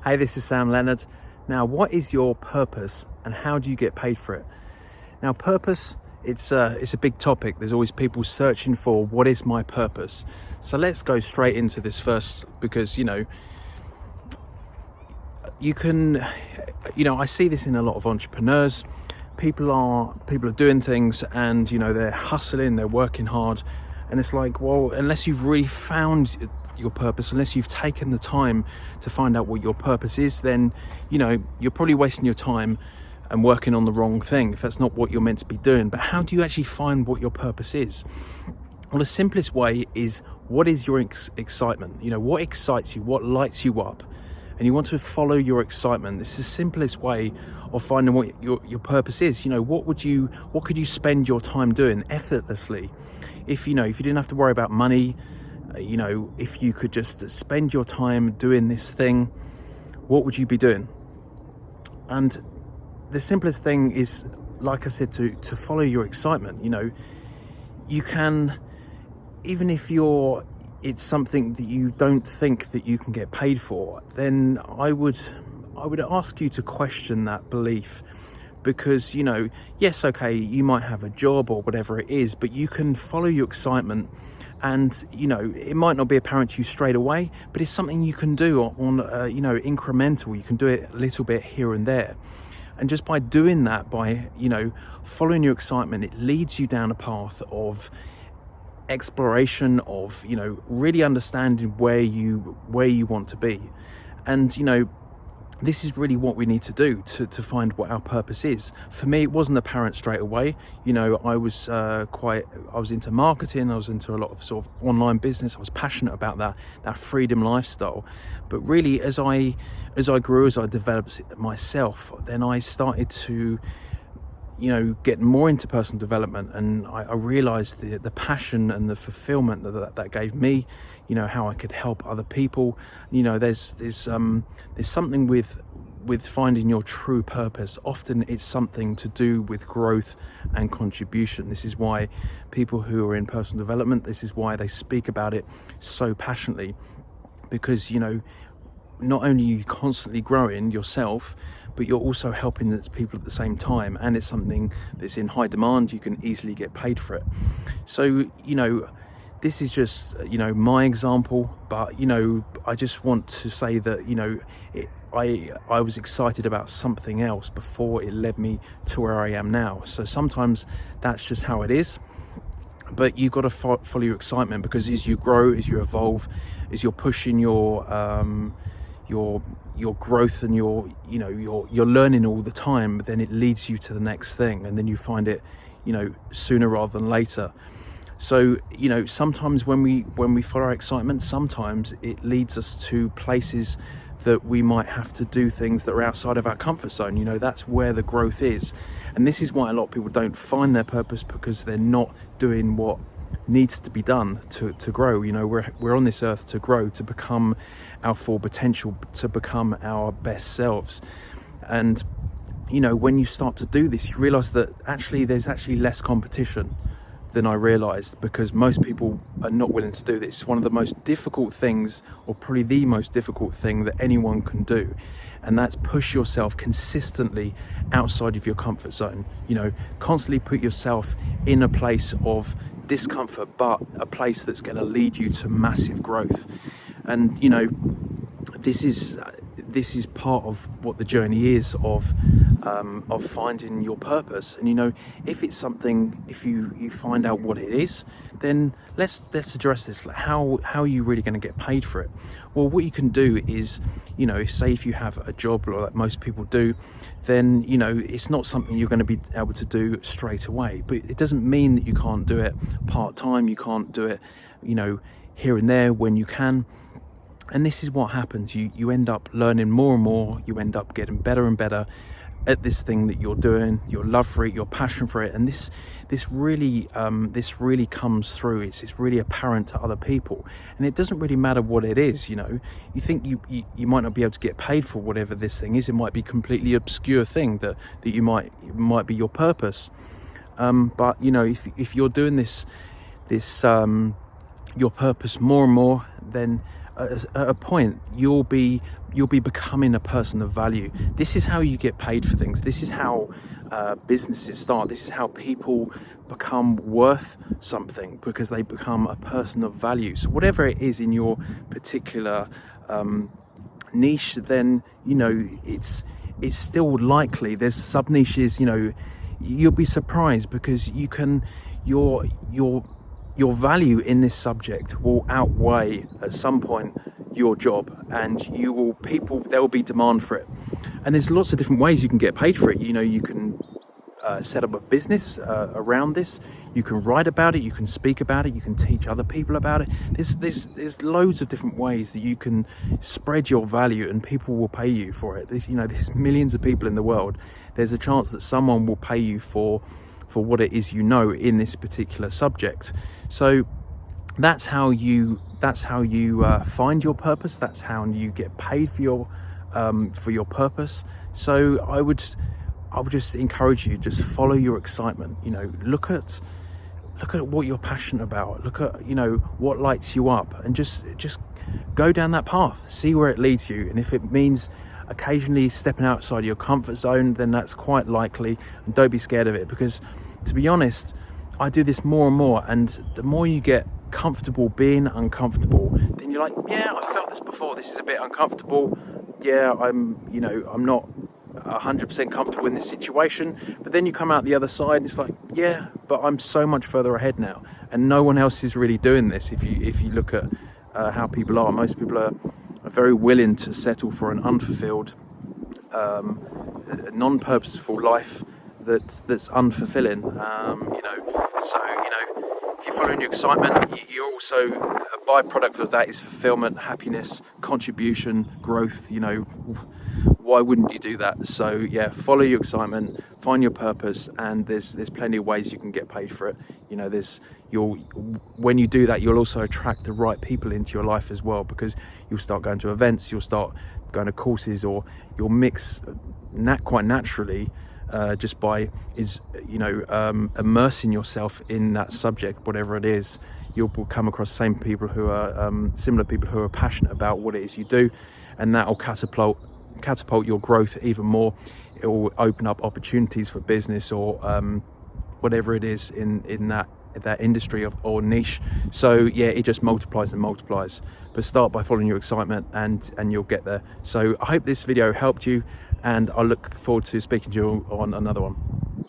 Hey, this is Leonard. Now, what is your purpose and how do you get paid for it? Now, purpose, it's a big topic. There's always people searching for what is my purpose. So let's go straight into this first because, you can, I see this in a lot of entrepreneurs. People are doing things and, they're hustling, they're working hard. And it's like, well, unless you've really found your purpose, unless you've taken the time to find out what your purpose is, then, you're probably wasting your time and working on the wrong thing if that's not what you're meant to be doing. But how do you actually find what your purpose is? Well, the simplest way is, what is your excitement? What excites you? What lights you up? And you want to follow your excitement. This is the simplest way of finding what your purpose is. What could you spend your time doing effortlessly? If you didn't have to worry about money, if you could just spend your time doing this thing, what would you be doing? And the simplest thing is, like I said, to follow your excitement. You can, even if it's something that you don't think that you can get paid for, then I would ask you to question that belief. Because, yes, okay, you might have a job or whatever it is, but you can follow your excitement and, it might not be apparent to you straight away, but it's something you can do on incremental. You can do it a little bit here and there. And just by doing that, by, following your excitement, it leads you down a path of exploration, of, really understanding where you want to be. And, this is really what we need to do to find what our purpose is. For me, it wasn't apparent straight away. I was into marketing. I was into a lot of sort of online business. I was passionate about that freedom lifestyle. But really, as I grew, as I developed it myself, then I started to get more into personal development, and I realized the passion and the fulfillment that gave me, how I could help other people. There's something with finding your true purpose. Often it's something to do with growth and contribution. This is why people who are in personal development, this is why they speak about it so passionately, because not only are you constantly growing yourself, but you're also helping people at the same time, and it's something that's in high demand. You can easily get paid for it. So this is just my example, but I just want to say that I was excited about something else before it led me to where I am now. So sometimes that's just how it is. But you've got to follow your excitement, because as you grow, as you evolve, as you're pushing your growth and you're learning all the time, but then it leads you to the next thing, and then you find it sooner rather than later. So sometimes when we follow our excitement, sometimes it leads us to places that we might have to do things that are outside of our comfort zone. That's where the growth is. And this is why a lot of people don't find their purpose, because they're not doing what needs to be done to grow. We're on this earth to grow, to become our full potential, to become our best selves. And when you start to do this, you realize that there's less competition than I realized, because most people are not willing to do this. One of the most difficult things, or probably the most difficult thing that anyone can do, and that's push yourself consistently outside of your comfort zone. Constantly put yourself in a place of discomfort, but a place that's going to lead you to massive growth. And this is part of what the journey is of finding your purpose. And if it's something, if you find out what it is, then let's address this. Like, how are you really going to get paid for it? Well, what you can do is, say if you have a job, like most people do, then it's not something you're going to be able to do straight away. But it doesn't mean that you can't do it part-time. You can't do it here and there when you can. And this is what happens. You end up learning more and more. You end up getting better and better at this thing that you're doing, your love for it, your passion for it. And this really comes through. It's really apparent to other people. And it doesn't really matter what it is. You think you might not be able to get paid for whatever this thing is. It might be a completely obscure thing that it might be your purpose. But if you're doing this your purpose more and more, then at a point you'll be becoming a person of value. This is how you get paid for things. This is how businesses start. This is how people become worth something, because they become a person of value. So whatever it is in your particular niche, then it's still likely there's sub niches. You'll be surprised, because your value in this subject will outweigh at some point your job, and there will be demand for it. And there's lots of different ways you can get paid for it. You can set up a business around this. You can write about it, you can speak about it, you can teach other people about it. There's loads of different ways that you can spread your value, and people will pay you for it. There's millions of people in the world. There's a chance that someone will pay you for what it is in this particular subject. So that's how you find your purpose. That's how you get paid for your purpose. So I would just encourage you, just follow your excitement. Look at what you're passionate about. Look at what lights you up, and just go down that path. See where it leads you. And if it means occasionally stepping outside your comfort zone, then that's quite likely. And don't be scared of it, because to be honest, I do this more and more, and the more you get comfortable being uncomfortable, then you're like, yeah, I felt this before, this is a bit uncomfortable. Yeah, I'm not 100% comfortable in this situation. But then you come out the other side and it's like, yeah, but I'm so much further ahead now, and no one else is really doing this. If you look at how people are, most people are very willing to settle for an unfulfilled, non-purposeful life that's unfulfilling. So if you're following your excitement, you also, a byproduct of that is fulfillment, happiness, contribution, growth. Why wouldn't you do that? So yeah, follow your excitement, find your purpose, and there's plenty of ways you can get paid for it. When you do that, you'll also attract the right people into your life as well, because you'll start going to events, you'll start going to courses, or you'll mix quite naturally just by immersing yourself in that subject, whatever it is. You'll come across the same people who are similar people who are passionate about what it is you do, and that will catapult your growth even more. It will open up opportunities for business, or whatever it is in that industry or niche. So yeah, it just multiplies and multiplies. But start by following your excitement, and you'll get there. So I hope this video helped you, and I look forward to speaking to you on another one.